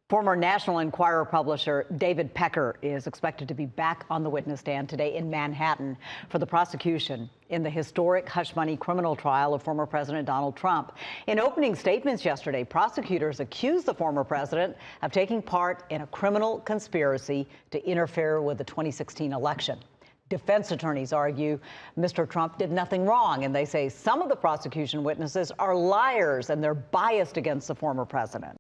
Former National Enquirer publisher David Pecker is expected to be back on the witness stand today in Manhattan for the prosecution in the historic hush-money criminal trial of former President Donald Trump. In opening statements yesterday, prosecutors accused the former president of taking part in a criminal conspiracy to interfere with the 2016 election. Defense attorneys argue Mr. Trump did nothing wrong, and they say some of the prosecution witnesses are liars and they're biased against the former president.